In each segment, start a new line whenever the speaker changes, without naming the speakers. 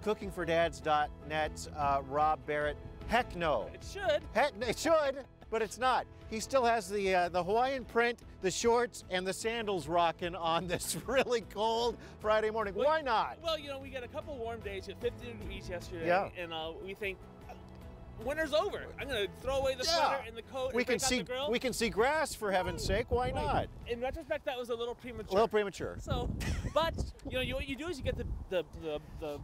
cookingfordads.net's Rob Barrett. Heck no.
It should.
Heck, it should, but it's not. He still has the Hawaiian print, the shorts, and the sandals rocking on this really cold Friday morning.
Well,
why not?
Well, you know, we got a couple warm days. We had 50 degrees yesterday,
Yeah.
and we think winter's over. I'm going to throw away the sweater and the coat
We
and
can
break out
see
the grill.
we can see grass, for heaven's sake. Why not?
In retrospect, that was a little premature.
A little premature.
So, but you know, what you do is you get the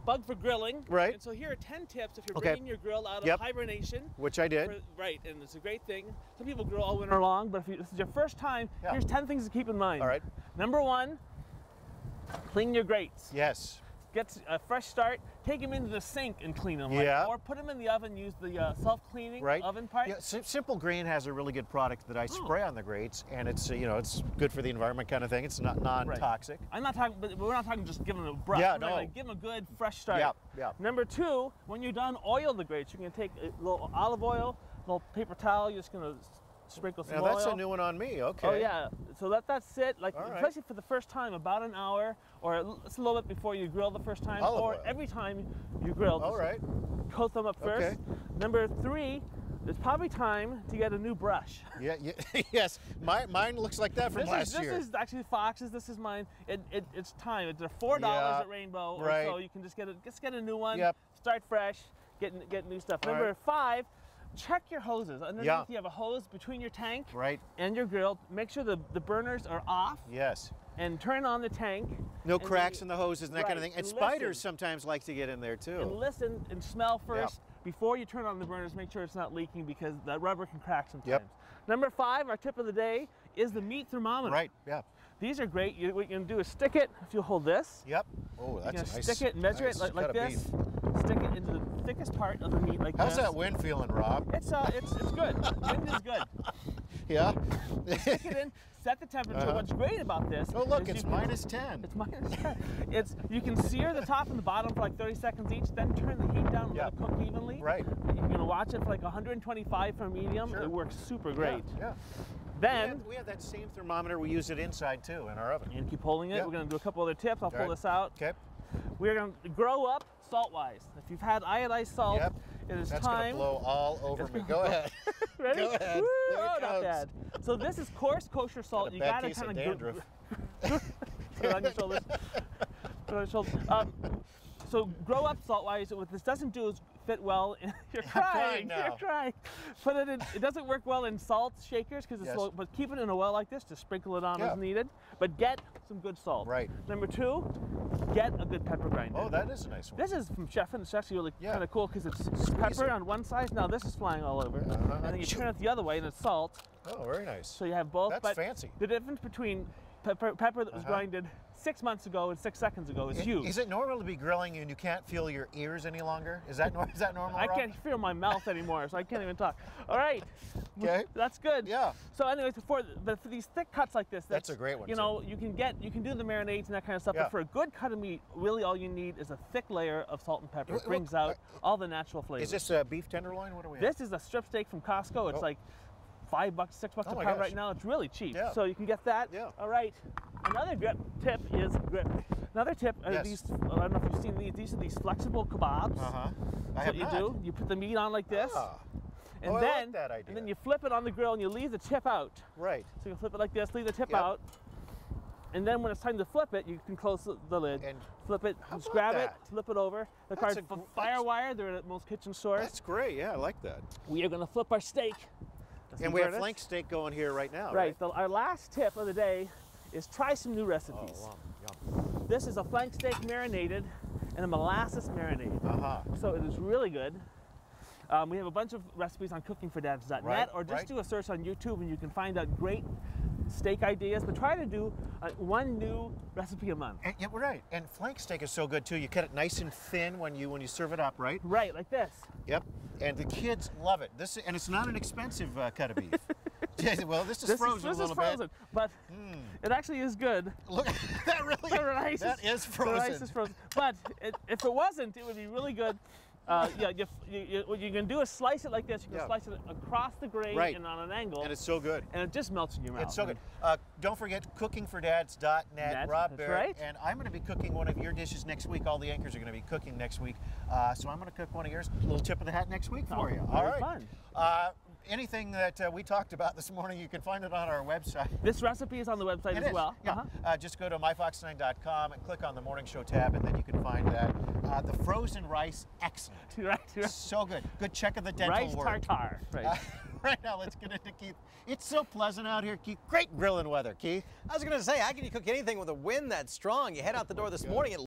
bug for grilling.
Right.
And so here are 10 tips if you're
Okay.
bringing your grill out of hibernation.
Which I did.
Right, and it's a great thing. Some people grill all winter long, but if this is your first time, here's 10 things to keep in mind.
All right.
Number 1, clean your grates.
Yes.
Get a fresh start. Take them into the sink and clean them. Or put them in the oven. Use the self-cleaning oven part.
Yeah, Simple Green has a really good product that I spray on the grates, and it's you know, it's good for the environment kind of thing. It's not non-toxic.
I'm not talking, but we're not talking just giving them a brush.
Yeah,
we're
no.
Like, give them a good fresh start.
Yeah.
Number 2, when you're done, oil the grates. You can take a little olive oil, a little paper towel. You're just gonna sprinkle some oil.
Now that's a new one on me. Okay.
Oh yeah. So that's it. Like
All right.
especially for the first time, about an hour, or it's a little bit before you grill the first time,
Olive
or
oil.
every time you grill.
All right.
Coat them up first.
Okay.
Number 3, it's probably time to get a new brush.
Yeah. Yes. Mine looks like that from last year.
This is actually Fox's. This is mine. It's time. It's $4 at Rainbow.
Right.
So you can just get a new one.
Yep.
Start fresh. Get new stuff.
All
Number
right.
5. Check your hoses. Underneath you have a hose between your tank and your grill. Make sure the burners are off.
Yes.
And turn on the tank.
No cracks in the hoses and that kind of thing. And spiders
listen.
sometimes like to get in there too.
And listen and smell first before you turn on the burners. Make sure it's not leaking because that rubber can crack sometimes. Number 5, our tip of the day, is the meat thermometer.
Right. Yeah.
These are great. What you're gonna do is stick it. If you hold this.
Yep. Oh, that's
you're gonna
nice.
stick it, measure it like this.
Beef.
Stick it into the thickest part of the meat like
How's
this.
that wind feeling, Rob?
It's good. Wind is good.
Yeah.
Stick it in. Set the temperature. What's great about this?
Oh look, it's -10.
It's -10. You can sear the top and the bottom for like 30 seconds each. Then turn the heat down and let it cook evenly.
Right.
You're gonna watch it for like 125 for medium.
Sure.
It works super great.
Yeah.
Then
we have that same thermometer. We use it inside too in our oven.
And keep holding it. We're gonna do a couple other tips. I'll pull this out.
Okay.
We're gonna grow up salt-wise. If you've had iodized salt, it is
That's
time.
Gonna blow all over me. Go ahead.
Ready?
Go ahead.
Woo!
There it
Oh, not
comes.
bad. So this is coarse kosher salt. You gotta kind of
dandruff.
put it on your shoulders. Put it on your shoulders. So grow up salt-wise. What this doesn't do is fit well in. You're crying. You're crying. Put it in. It doesn't work well in salt shakers because it's slow. But keep it in a well like this. Just sprinkle it on as needed. But get some good salt.
Right.
Number 2, get a good pepper grinder.
Oh, that is a nice one.
This is from Chef, and it's actually really kind of cool because it's pepper on one side. Now this is flying all over. And then you turn it the other way and it's salt.
Oh, very nice.
So you have both.
That's fancy.
The difference between pepper that was grinded 6 months ago and 6 seconds ago is huge.
Is it normal to be grilling and you can't feel your ears any longer? Is that normal,
I
Rob?
can't feel my mouth anymore, so I can't even talk. All right.
Okay.
That's good.
Yeah.
So anyways, for these thick cuts like this,
that's a great one.
You know, you can do the marinades and that kind of stuff, but for a good cut of meat, really all you need is a thick layer of salt and pepper. It brings out all the natural flavors.
Is this a beef tenderloin? What do we have?
This is a strip steak from Costco. It's like $5, $6 a pound right now. It's really cheap.
Yeah.
So you can get that.
Yeah.
All right. Another tip is grip. Another tip are these, I don't know if you've seen these. These are these flexible kebabs.
That's
what you do. You put the meat on like this. And
I
then,
like that idea.
And then you flip it on the grill and you leave the tip out.
Right.
So you flip it like this, leave the tip out. And then when it's time to flip it, you can close the lid, and flip it, just grab it, flip it over. The car's Firewire, they're at most kitchen stores.
That's great, yeah, I like that.
We are gonna flip our steak.
And we have flank steak going here right now,
right? Our last tip of the day is try some new recipes.
Oh, wow.
This is a flank steak marinated and a molasses marinade. So it is really good. We have a bunch of recipes on cookingfordads.net, or just do a search on YouTube and you can find out great steak ideas, but try to do one new recipe a month.
Yeah, right. And flank steak is so good too. You cut it nice and thin when you serve it up, right?
Right, like this.
Yep. And the kids love it. And it's not an expensive cut of beef. Well, this is frozen a little bit.
But it actually is good.
Look, that really
the rice
that is frozen.
The rice is frozen. But if it wasn't, it would be really good. Yeah, what you can do is slice it like this. You can slice it across the grain and on an angle.
And it's so good.
And it just melts in your mouth.
It's so good. Don't forget cookingfordads.net. Rob Barrett.
Right.
And I'm going to be cooking one of your dishes next week. All the anchors are going to be cooking next week. So I'm going to cook one of yours. A little tip of the hat next week for you. All right.
Fun.
Anything that we talked about this morning, you can find it on our website.
This recipe is on the website as well.
Yeah. Just go to myfox9.com and click on the morning show tab, and then you can find that. The frozen rice, excellent.
Right.
So good. Good check of the dental
rice
word.
tartare. Right.
Right now, let's get into Keith. It's so pleasant out here, Keith. Great grilling weather, Keith.
I was going to say, how can you cook anything with a wind that strong? You head out the door this morning, it